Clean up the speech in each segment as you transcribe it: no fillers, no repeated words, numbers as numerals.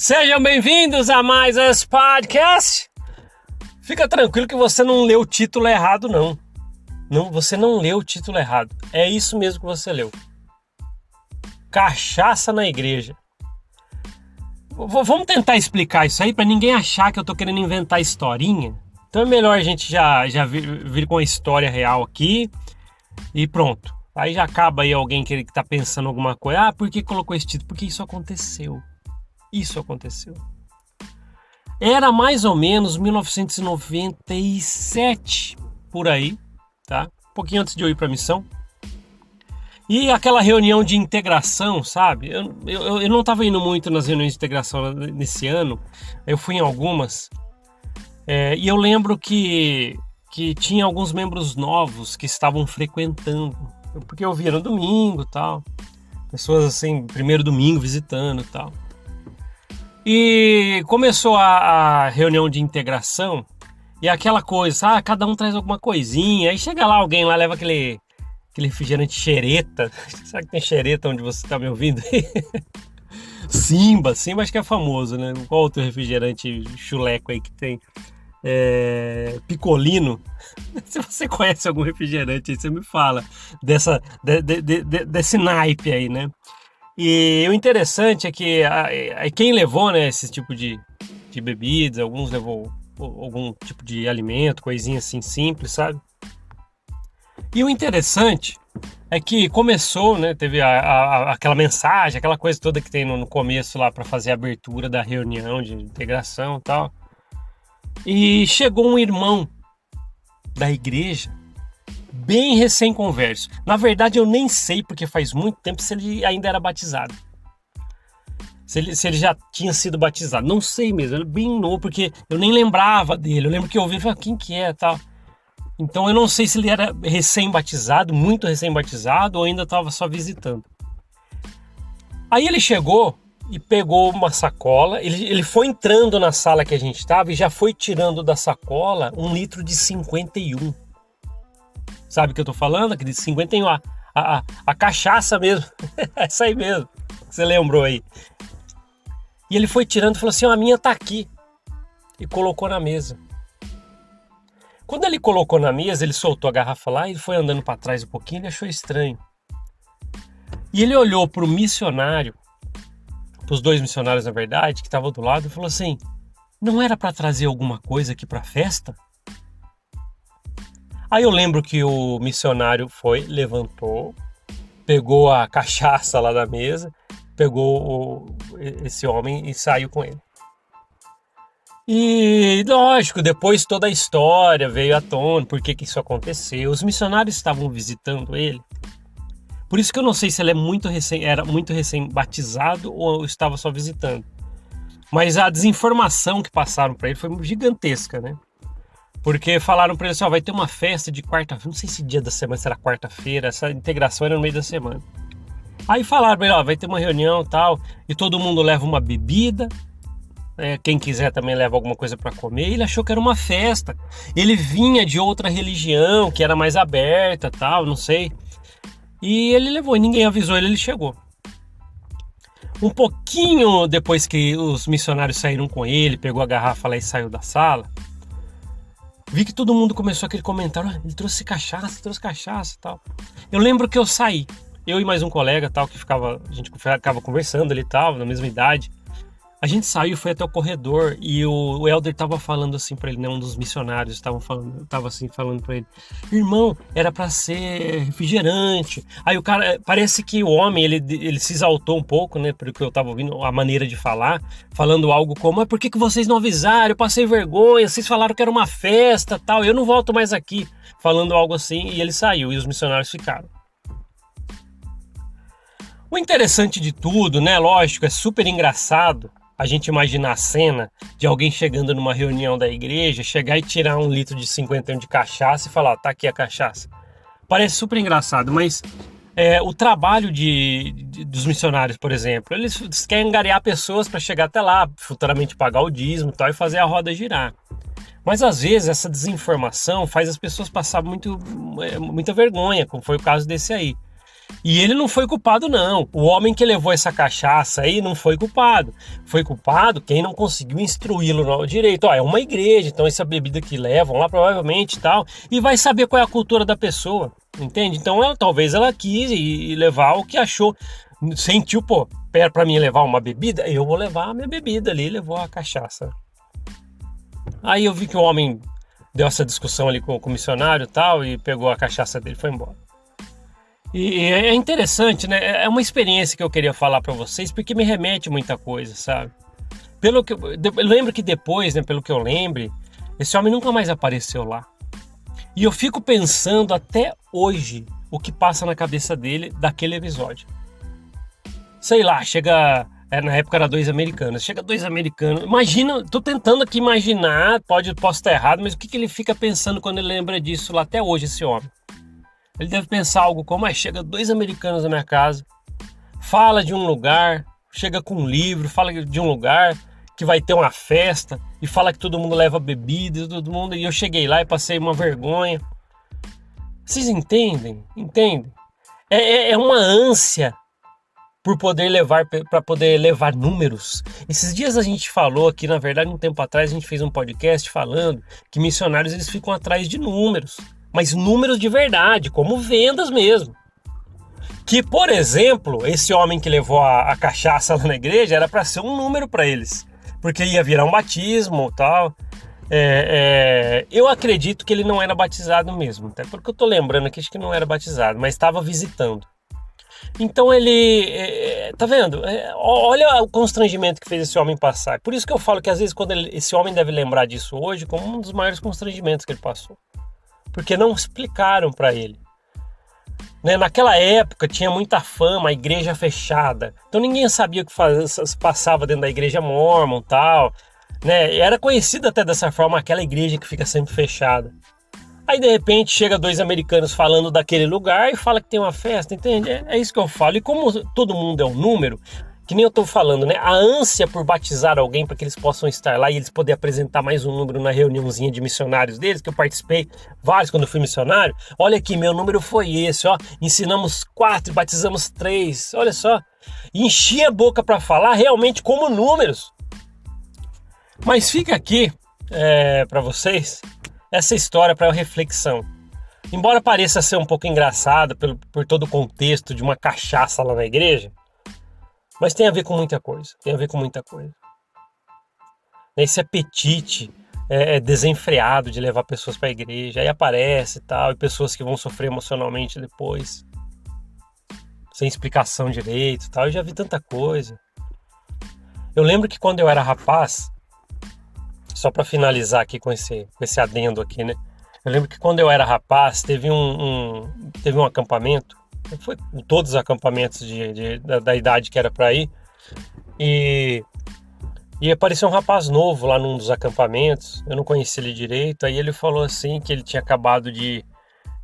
Sejam bem-vindos a mais esse podcast. Fica tranquilo que você não leu o título errado, não. Não, você não leu o título errado. É isso mesmo que você leu. Cachaça na igreja. Vamos tentar explicar isso aí para ninguém achar que eu tô querendo inventar historinha. Então é melhor a gente já vir com a história real aqui e pronto. Aí já acaba aí alguém que tá pensando alguma coisa. Ah, por que colocou esse título? Porque isso aconteceu. Isso aconteceu. Era mais ou menos 1997, por aí, tá? Um pouquinho antes de eu ir para a missão. E aquela reunião de integração, sabe? Eu não estava indo muito nas reuniões de integração nesse ano. Eu fui em algumas. E eu lembro que tinha alguns membros novos que estavam frequentando. Porque eu via no domingo e tal. Pessoas assim, primeiro domingo visitando e tal. E começou a reunião de integração e aquela coisa, cada um traz alguma coisinha. Aí chega lá, alguém lá leva aquele refrigerante xereta. Sabe que tem xereta onde você está me ouvindo? Simba acho que é famoso, né? Qual outro refrigerante chuleco aí que tem? Picolino. Se você conhece algum refrigerante aí, você me fala desse naipe aí, né? E o interessante é que quem levou, né, esse tipo de bebidas, alguns levou algum tipo de alimento, coisinha assim simples, sabe? E o interessante é que começou, né, teve aquela mensagem, aquela coisa toda que tem no começo lá para fazer a abertura da reunião de integração e tal. E chegou um irmão da igreja, bem recém-converso. Na verdade, eu nem sei, porque faz muito tempo, se ele ainda era batizado. Se ele já tinha sido batizado. Não sei mesmo, ele é bem novo, porque eu nem lembrava dele. Eu lembro que eu ouvi e falei, quem que é tal. Então eu não sei se ele era recém-batizado, muito recém-batizado, ou ainda estava só visitando. Aí ele chegou e pegou uma sacola. Ele foi entrando na sala que a gente estava e já foi tirando da sacola 1 litro de 51. Sabe o que eu tô falando? Aquele 51, a cachaça mesmo. Essa aí mesmo, que você lembrou aí. E ele foi tirando e falou assim, a minha tá aqui. E colocou na mesa. Quando ele colocou na mesa, ele soltou a garrafa lá e foi andando para trás um pouquinho e achou estranho. E ele olhou pro missionário, pros 2 missionários na verdade, que estavam do lado, e falou assim, não era para trazer alguma coisa aqui pra festa? Aí eu lembro que o missionário levantou, pegou a cachaça lá da mesa, pegou esse homem e saiu com ele. E lógico, depois toda a história veio à tona, por que isso aconteceu. Os missionários estavam visitando ele. Por isso que eu não sei se ele era muito recém-batizado ou estava só visitando. Mas a desinformação que passaram para ele foi gigantesca, né? Porque falaram para ele assim, vai ter uma festa de quarta-feira, não sei se dia da semana, se era quarta-feira, essa integração era no meio da semana. Aí falaram para ele, vai ter uma reunião e tal, e todo mundo leva uma bebida, quem quiser também leva alguma coisa para comer, e ele achou que era uma festa. Ele vinha de outra religião, que era mais aberta tal, não sei. E ele levou, e ninguém avisou ele chegou. Um pouquinho depois que os missionários saíram com ele, pegou a garrafa lá e saiu da sala, vi que todo mundo começou aquele comentário, ele trouxe cachaça e tal. Eu lembro que eu saí, eu e mais um colega tal, a gente ficava conversando ali e tal, na mesma idade. A gente saiu, foi até o corredor e o Elder tava falando assim pra ele, né, um dos missionários tava assim falando pra ele, irmão, era pra ser refrigerante. Aí o cara, parece que o homem, ele se exaltou um pouco, né, pelo que eu tava ouvindo, a maneira de falar, falando algo como, por que vocês não avisaram? Eu passei vergonha, vocês falaram que era uma festa tal, eu não volto mais aqui. Falando algo assim, e ele saiu, e os missionários ficaram. O interessante de tudo, né, lógico, é super engraçado a gente imaginar a cena de alguém chegando numa reunião da igreja, chegar e tirar 1 litro de 51 de cachaça e falar, tá aqui a cachaça. Parece super engraçado, mas o trabalho dos missionários, por exemplo, eles querem angariar pessoas para chegar até lá, futuramente pagar o dízimo e tal, e fazer a roda girar. Mas às vezes essa desinformação faz as pessoas passar muita vergonha, como foi o caso desse aí. E ele não foi culpado, não. O homem que levou essa cachaça aí não foi culpado. Foi culpado quem não conseguiu instruí-lo no direito. Ó, é uma igreja, então essa bebida que levam lá provavelmente e tal. E vai saber qual é a cultura da pessoa, entende? Então talvez ela quis e levar o que achou. Sentiu, pô, pra mim levar uma bebida, eu vou levar a minha bebida ali, levou a cachaça. Aí eu vi que o homem deu essa discussão ali com o missionário e tal, e pegou a cachaça dele e foi embora. E é interessante, né? É uma experiência que eu queria falar para vocês, porque me remete muita coisa, sabe? Eu lembro que depois, né, pelo que eu lembre, esse homem nunca mais apareceu lá. E eu fico pensando até hoje o que passa na cabeça dele daquele episódio. Sei lá, chega... na época era 2 americanos. Chega 2 americanos. Imagina, tô tentando aqui imaginar, posso estar errado, mas o que ele fica pensando quando ele lembra disso lá até hoje, esse homem? Ele deve pensar algo como, chega 2 americanos na minha casa, fala de um lugar, chega com um livro, fala de um lugar que vai ter uma festa e fala que todo mundo leva bebida, todo mundo, e eu cheguei lá e passei uma vergonha. Vocês entendem? Entendem? É uma ânsia por poder levar, para poder levar números. Esses dias a gente falou aqui, na verdade, um tempo atrás a gente fez um podcast falando que missionários eles ficam atrás de números, mas números de verdade, como vendas mesmo. Que, por exemplo, esse homem que levou a cachaça lá na igreja era para ser um número para eles, porque ia virar um batismo e tal. Eu acredito que ele não era batizado mesmo, até porque eu tô lembrando aqui, acho que não era batizado, mas estava visitando. Então ele, tá vendo? Olha o constrangimento que fez esse homem passar. Por isso que eu falo que às vezes esse homem deve lembrar disso hoje como um dos maiores constrangimentos que ele passou. Porque não explicaram para ele. Né? Naquela época tinha muita fama, a igreja fechada. Então ninguém sabia o que passava dentro da igreja mórmon e tal. Né? Era conhecida até dessa forma aquela igreja que fica sempre fechada. Aí de repente chega 2 americanos falando daquele lugar e fala que tem uma festa, entende? É isso que eu falo. E como todo mundo é um número, que nem eu tô falando, né? A ânsia por batizar alguém para que eles possam estar lá e eles poderem apresentar mais um número na reuniãozinha de missionários deles, que eu participei vários quando eu fui missionário. Olha aqui, meu número foi esse, ó. Ensinamos 4, batizamos 3, olha só. Enchi a boca para falar realmente como números. Mas fica aqui para vocês essa história para reflexão. Embora pareça ser um pouco engraçado por todo o contexto de uma cachaça lá na igreja, mas tem a ver com muita coisa. Tem a ver com muita coisa. Esse apetite desenfreado de levar pessoas para a igreja, aí aparece e tal, e pessoas que vão sofrer emocionalmente depois, sem explicação direito e tal. Eu já vi tanta coisa. Eu lembro que quando eu era rapaz, só para finalizar aqui com esse adendo aqui, né? Eu lembro que quando eu era rapaz, teve um acampamento, foi todos os acampamentos da idade que era para ir, e apareceu um rapaz novo lá num dos acampamentos, eu não conheci ele direito, aí ele falou assim que ele tinha acabado de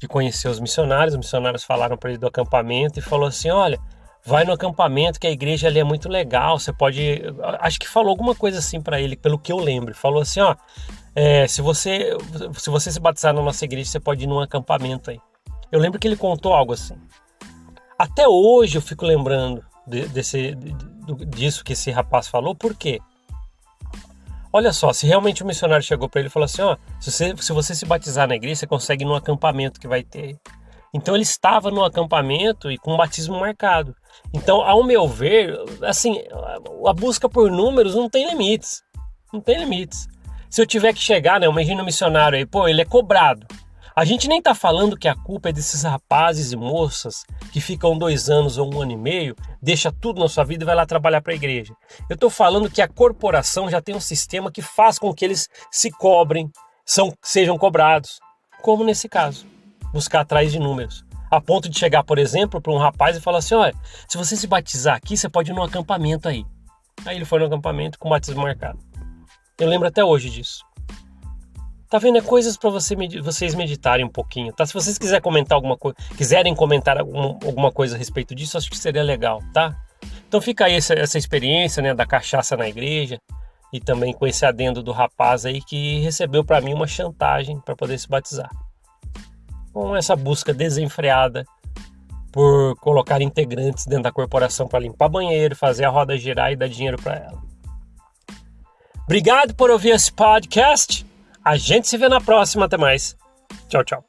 conhecer os missionários falaram para ele do acampamento e falou assim, olha, vai no acampamento que a igreja ali é muito legal, você pode... Acho que falou alguma coisa assim para ele, pelo que eu lembro. Falou assim, ó, se você se batizar na nossa igreja, você pode ir num acampamento aí. Eu lembro que ele contou algo assim. Até hoje eu fico lembrando disso que esse rapaz falou, por quê? Olha só, se realmente o missionário chegou para ele e falou assim, ó, se você se batizar na igreja, você consegue ir num acampamento que vai ter. Então ele estava no acampamento e com um batismo marcado. Então, ao meu ver, assim, a busca por números não tem limites. Não tem limites. Se eu tiver que chegar, né, imagina um missionário aí, pô, ele é cobrado. A gente nem tá falando que a culpa é desses rapazes e moças que ficam 2 anos ou 1 ano e meio, deixa tudo na sua vida e vai lá trabalhar para a igreja. Eu tô falando que a corporação já tem um sistema que faz com que eles se cobrem, sejam cobrados, como nesse caso. Buscar atrás de números. A ponto de chegar, por exemplo, para um rapaz e falar assim, olha, se você se batizar aqui, você pode ir num acampamento aí. Aí ele foi no acampamento com batismo marcado. Eu lembro até hoje disso. Tá vendo? É coisas para vocês meditarem um pouquinho, tá? Se vocês quiserem comentar alguma coisa a respeito disso, acho que seria legal, tá? Então fica aí essa experiência, né, da cachaça na igreja e também com esse adendo do rapaz aí que recebeu para mim uma chantagem para poder se batizar. Com essa busca desenfreada por colocar integrantes dentro da corporação para limpar banheiro, fazer a roda girar e dar dinheiro para ela. Obrigado por ouvir esse podcast. A gente se vê na próxima. Até mais. Tchau, tchau.